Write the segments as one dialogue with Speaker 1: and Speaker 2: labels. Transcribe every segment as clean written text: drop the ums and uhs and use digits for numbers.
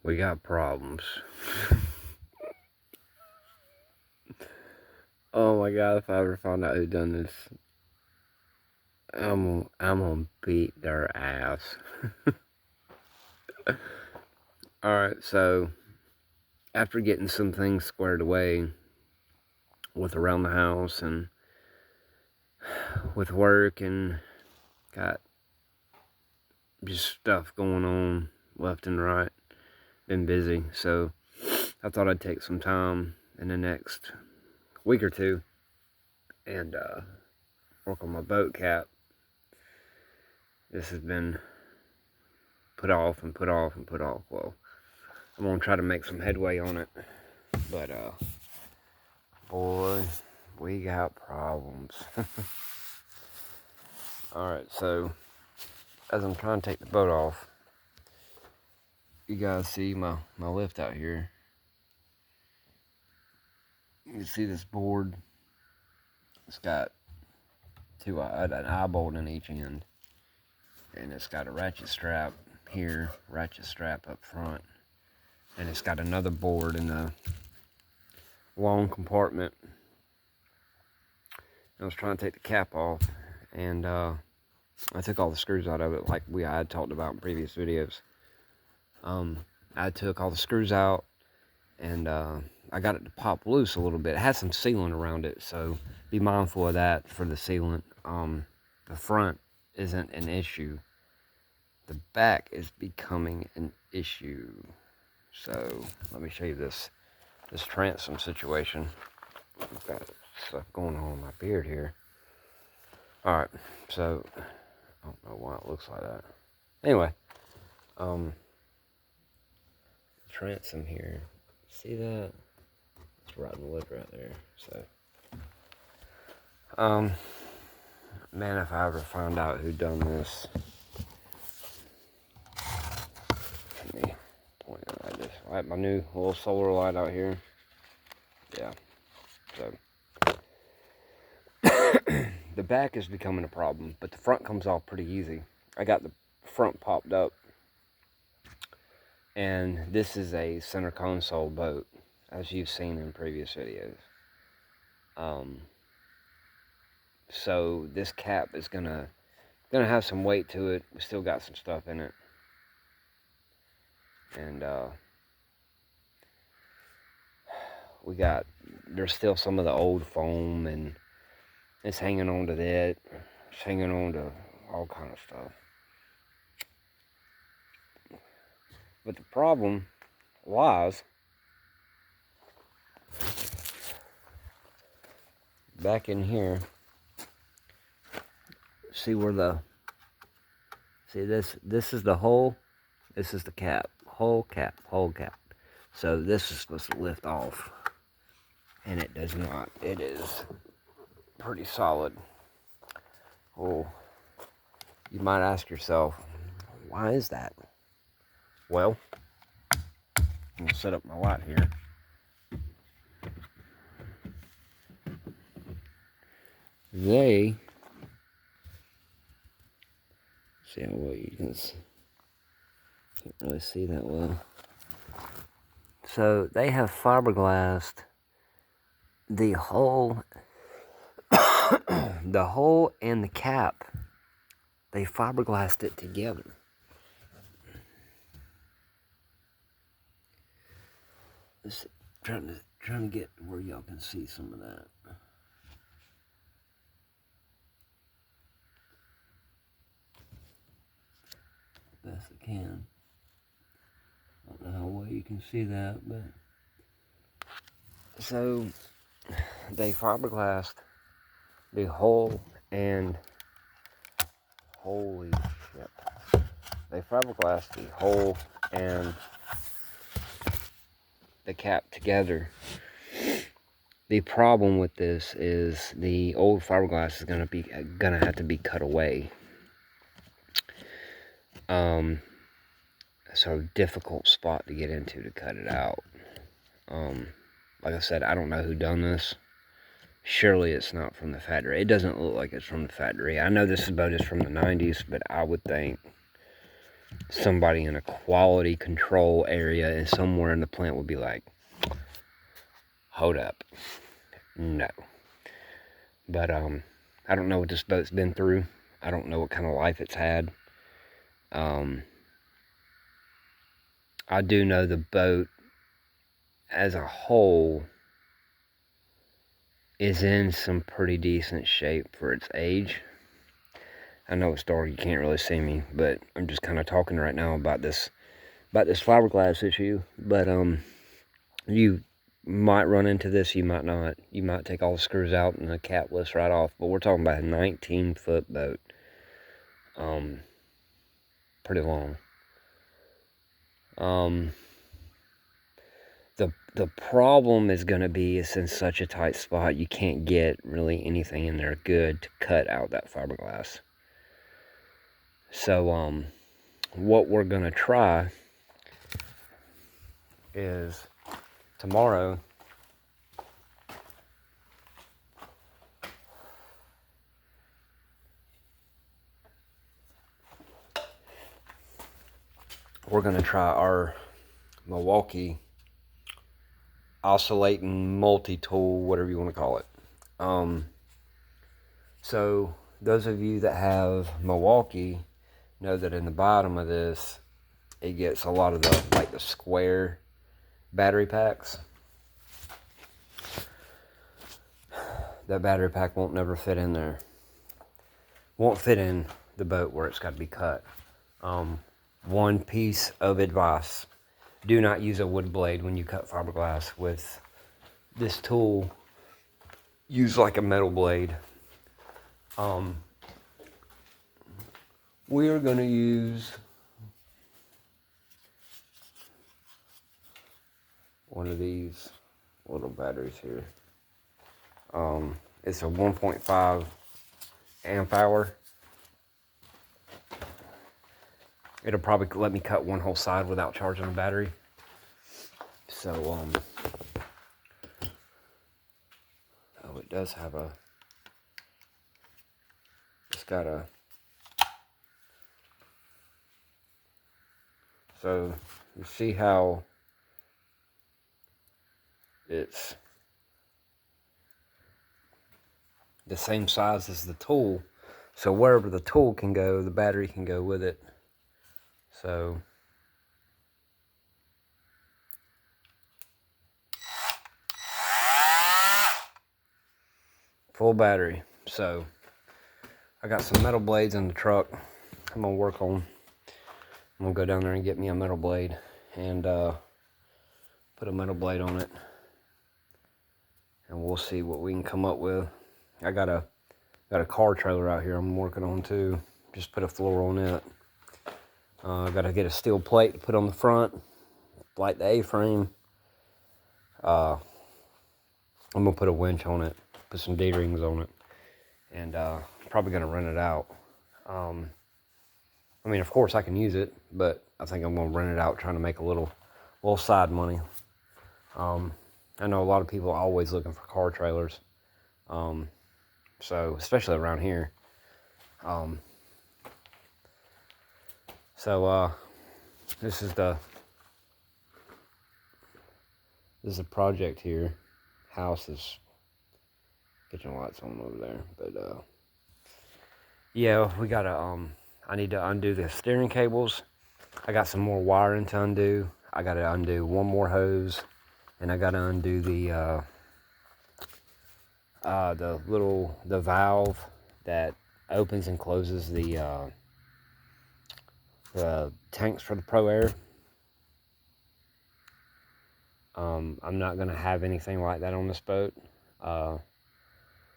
Speaker 1: We got problems. Oh my god, if I ever found out who done this, I'm gonna beat their ass. Alright, so after getting some things squared away with around the house and with work and got just stuff going on left and right, been busy, so I thought I'd take some time in the next week or two and work on my boat cap. This has been put off and put off and put off. Well, I'm gonna try to make some headway on it, but boy, we got problems. Alright, so as I'm trying to take the boat off, you guys see my lift out here. You can see this board. It's got an eye bolt in each end, and it's got a ratchet strap here, ratchet strap up front, and it's got another board in the long compartment. I was trying to take the cap off, and I took all the screws out of it like I had talked about in previous videos. I took all the screws out, and I got it to pop loose a little bit. It has some sealant around it, so be mindful of that for the sealant. The front isn't an issue. The back is becoming an issue. So let me show you this transom situation. I've got stuff going on in my beard here. Alright, so I don't know why it looks like that. Anyway, transom here. See that? It's rotten wood right there. So man, if I ever find out who done this. Let me point it like this. I have my new little solar light out here. Yeah. So the back is becoming a problem, but the front comes off pretty easy. I got the front popped up, and this is a center console boat, as you've seen in previous videos. So this cap is gonna have some weight to it. We still got some stuff in it, and there's still some of the old foam, and it's hanging on to that. It's hanging on to all kind of stuff. But the problem lies back in here. See this is the hole, this is the cap. Whole cap. So this is supposed to lift off, and it does not. It is pretty solid. Oh, you might ask yourself, why is that? Well, I'm gonna set up my light here. They see how well you can see. Can't really see that well. So they have fiberglassed the hole, the hole and the cap. They fiberglassed it together. Let's see, trying to get where y'all can see some of that. Best I can. I don't know how well you can see that, but so they fiberglassed the hole and holy shit. They fiberglassed the hole and the cap together. The problem with this is the old fiberglass is gonna have to be cut away. So difficult spot to get into to cut it out. Like I said, I don't know who done this. Surely it's not from the factory. It doesn't look like it's from the factory. I know this boat is from the 90s, but I would think somebody in a quality control area and somewhere in the plant would be like, hold up, no. But I don't know what this boat's been through. I don't know what kind of life it's had. I do know the boat as a whole is in some pretty decent shape for its age. I know it's dark, you can't really see me, but I'm just kind of talking right now about this fiberglass issue. But you might run into this, you might not. You might take all the screws out and the cap lifts right off. But we're talking about a 19-foot boat. Pretty long. The problem is going to be it's in such a tight spot you can't get really anything in there good to cut out that fiberglass. So what we're going to try is tomorrow we're going to try our Milwaukee oscillating multi-tool, whatever you want to call it. So those of you that have Milwaukee know that in the bottom of this, it gets a lot of the square battery packs. That battery pack won't never fit in there. Won't fit in the boat where it's got to be cut. One piece of advice: do not use a wood blade when you cut fiberglass with this tool. Use like a metal blade. We are going to use one of these little batteries here. It's a 1.5 amp hour. It'll probably let me cut one whole side without charging the battery. So, oh, it does have it's got a, so you see how it's the same size as the tool. So wherever the tool can go, the battery can go with it. So full battery. So I got some metal blades in the truck. I'm gonna work on. I'm gonna go down there and get me a metal blade and put a metal blade on it, and we'll see what we can come up with. I got a car trailer out here I'm working on too. Just put a floor on it. I gotta get a steel plate to put on the front, like the A-frame. I'm gonna put a winch on it, put some D-rings on it, and probably gonna rent it out. I mean, of course I can use it, but I think I'm gonna rent it out, trying to make a little side money. I know a lot of people are always looking for car trailers, so especially around here. This is a project here. House is kitchen lights on over there, but yeah, we gotta I need to undo the steering cables. I got some more wiring to undo. I gotta undo one more hose, and I gotta undo the valve that opens and closes the tanks for the Pro Air. I'm not gonna have anything like that on this boat.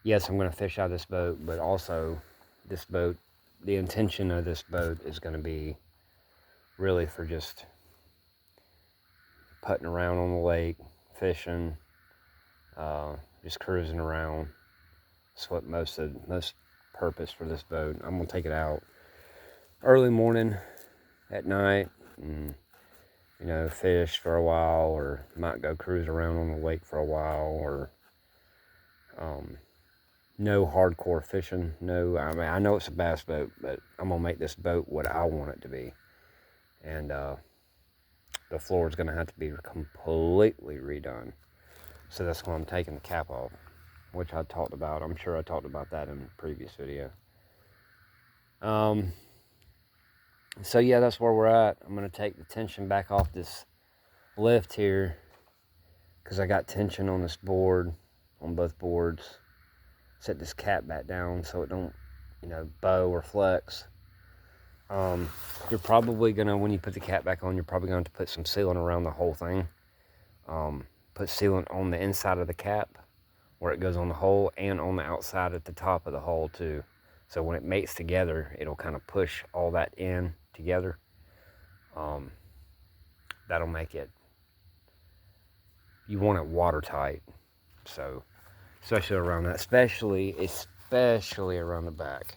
Speaker 1: Yes, I'm gonna fish out of this boat, but also this boat, the intention of this boat is gonna be really for just putting around on the lake, fishing, just cruising around. That's what most purpose for this boat. I'm gonna take it out early morning, at night, and fish for a while, or might go cruise around on the lake for a while, or no hardcore fishing. No, I mean, I know it's a bass boat, but I'm gonna make this boat what I want it to be. and the floor is going to have to be completely redone. So that's why I'm taking the cap off, which I talked about. I'm sure I talked about that in a previous video. So yeah, that's where we're at. I'm going to take the tension back off this lift here, because I got tension on this board, on both boards. Set this cap back down so it don't, bow or flex. You're probably gonna, when you put the cap back on, you're probably going to put some sealant around the whole thing. Put sealant on the inside of the cap where it goes on the hole, and on the outside at the top of the hole too. So when it mates together, it'll kind of push all that in together. That'll make it, you want it watertight. So especially around that, especially around the back,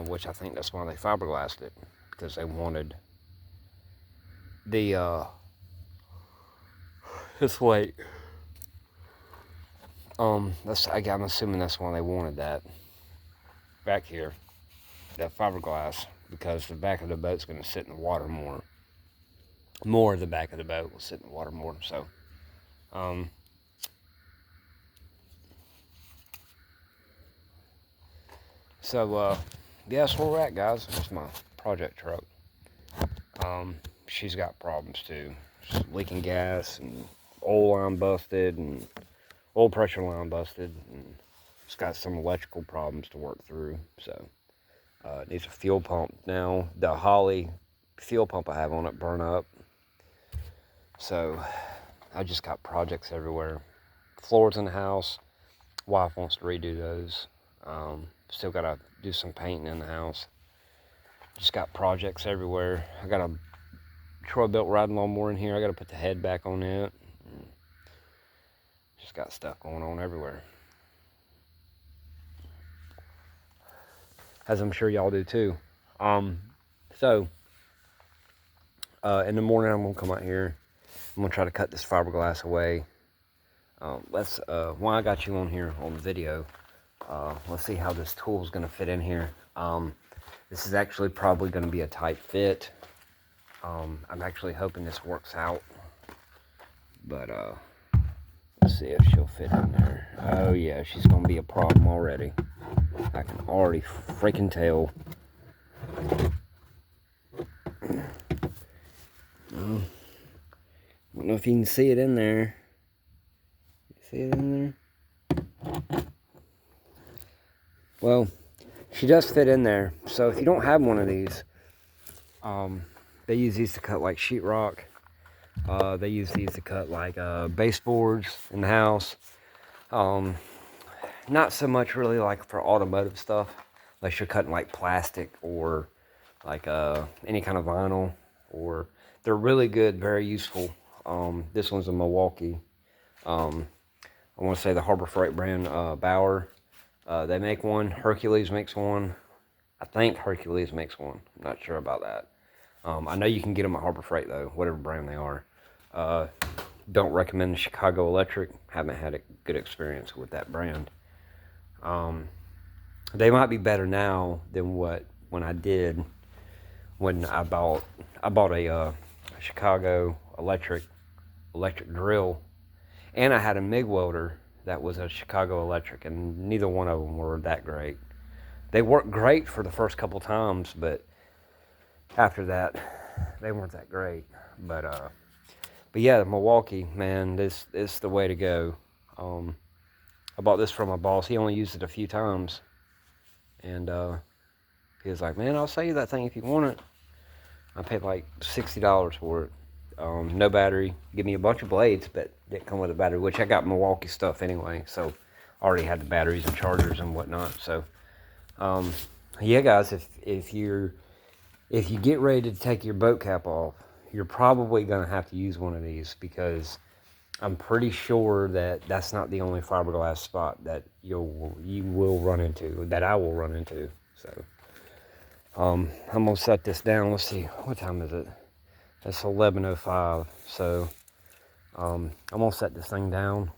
Speaker 1: which I think that's why they fiberglassed it, because they wanted the this weight. I'm assuming that's why they wanted that back here, that fiberglass, because the back of the boat's going to sit in the water more. More of the back of the boat will sit in the water more. So, yeah, that's where we're at, guys. That's my project truck. She's got problems too. She's leaking gas, and oil line busted, and oil pressure line busted, and it's got some electrical problems to work through. So it needs a fuel pump now. The Holley fuel pump I have on it burned up. So I just got projects everywhere. Floors in the house. Wife wants to redo those. Still got to do some painting in the house. Just got projects everywhere. I got a Troy-Bilt riding lawnmower in here. I got to put the head back on it. Just got stuff going on everywhere, as I'm sure y'all do too. So in the morning, I'm gonna come out here. I'm gonna try to cut this fiberglass away. While I got you on here on the video, let's see how this tool is gonna fit in here. This is actually probably gonna be a tight fit. I'm actually hoping this works out, but let's see if she'll fit in there. Oh yeah, she's gonna be a problem already. I can already freaking tell. I don't know if you can see it in there. See it in there? Well, she does fit in there. So if you don't have one of these, they use these to cut like sheetrock. They use these to cut like baseboards in the house. Not so much really like for automotive stuff, unless you're cutting like plastic or like any kind of vinyl. Or they're really good, very useful. This one's a Milwaukee. I want to say the Harbor Freight brand, Bauer. They make one. Hercules makes one. I think Hercules makes one. I'm not sure about that. I know you can get them at Harbor Freight though, whatever brand they are. Don't recommend the Chicago Electric. Haven't had a good experience with that brand. They might be better now than when I did. When I bought a Chicago Electric drill, and I had a MIG welder that was a Chicago Electric, and neither one of them were that great. They worked great for the first couple times, but after that, they weren't that great. But yeah, Milwaukee, man, this is the way to go. I bought this from my boss. He only used it a few times, and he was like, "Man, I'll sell you that thing if you want it." I paid like $60 for it. No battery. Give me a bunch of blades, but didn't come with a battery, which I got Milwaukee stuff anyway, so I already had the batteries and chargers and whatnot. So, yeah, guys, if you get ready to take your boat cap off, you're probably going to have to use one of these, because I'm pretty sure that that's not the only fiberglass spot that you will run into, that I will run into. So, I'm gonna set this down. Let's see, what time is it? It's 11:05. So, I'm gonna set this thing down.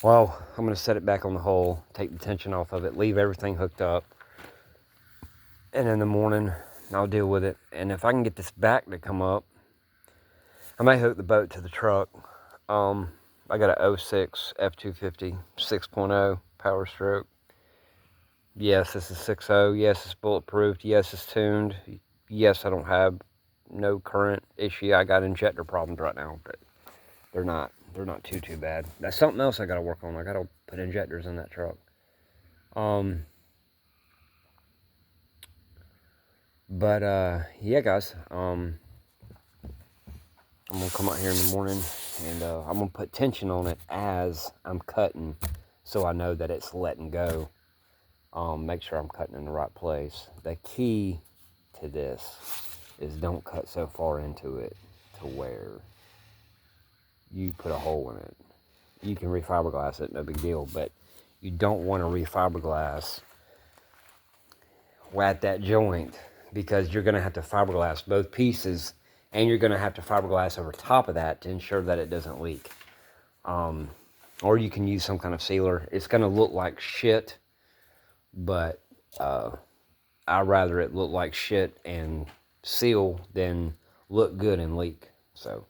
Speaker 1: Well, I'm gonna set it back on the hole, take the tension off of it, leave everything hooked up, and in the morning, I'll deal with it. And if I can get this back to come up, I may hook the boat to the truck. I got a 06 F250 6.0 Power Stroke. Yes, this is 6.0. Yes, it's bulletproof. Yes, it's tuned. Yes, I don't have no current issue. I got injector problems right now, but they're not too bad. That's something else I got to work on. I got to put injectors in that truck. But yeah, guys. I'm gonna come out here in the morning, and I'm gonna put tension on it as I'm cutting, so I know that it's letting go. Make sure I'm cutting in the right place. The key to this is don't cut so far into it to where you put a hole in it. You can refiberglass it, no big deal, but you don't want to refiberglass at that joint, because you're going to have to fiberglass both pieces, and you're going to have to fiberglass over top of that to ensure that it doesn't leak. Or you can use some kind of sealer. It's going to look like shit, but I'd rather it look like shit and seal than look good and leak. So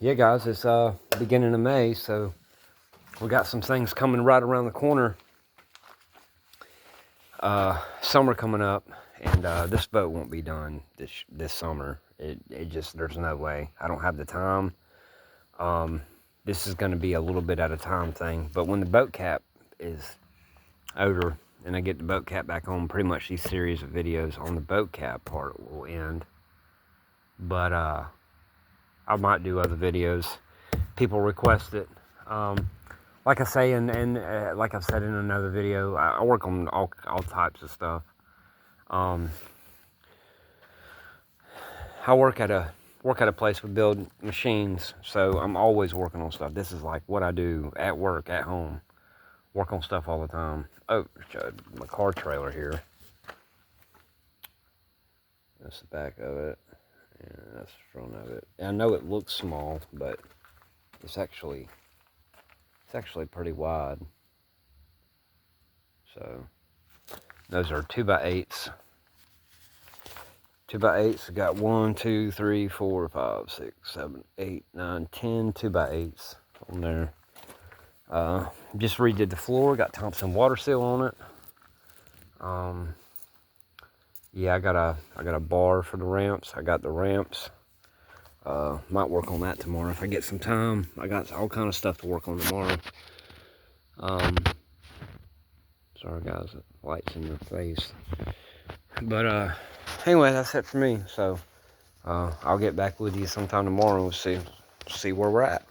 Speaker 1: yeah, guys, it's beginning of May, so we got some things coming right around the corner. Summer coming up, and this boat won't be done this summer. It just, there's no way. I don't have the time. This is going to be a little bit at a time thing, but when the boat cap is over and I get the boat cap back on, pretty much these series of videos on the boat cap part will end. But I might do other videos. People request it. Like I say, and like I've said in another video, I work on all types of stuff. I work at a place we build machines, so I'm always working on stuff. This is like what I do at work, at home. Work on stuff all the time. Oh, my car trailer here. That's the back of it. And that's the front of it. And I know it looks small, but it's actually pretty wide. So those are 2x8s. 2x8s. Got 1, 2, 3, 4, 5, 6, 7, 8, 9, 10 2x8s on there. Just redid the floor. Got Thompson water seal on it. Yeah, I got a bar for the ramps. I got the ramps. Might work on that tomorrow if I get some time. I got all kind of stuff to work on tomorrow. Sorry guys, the light's in your face. But anyway, that's it for me. So I'll get back with you sometime tomorrow and we'll see where we're at.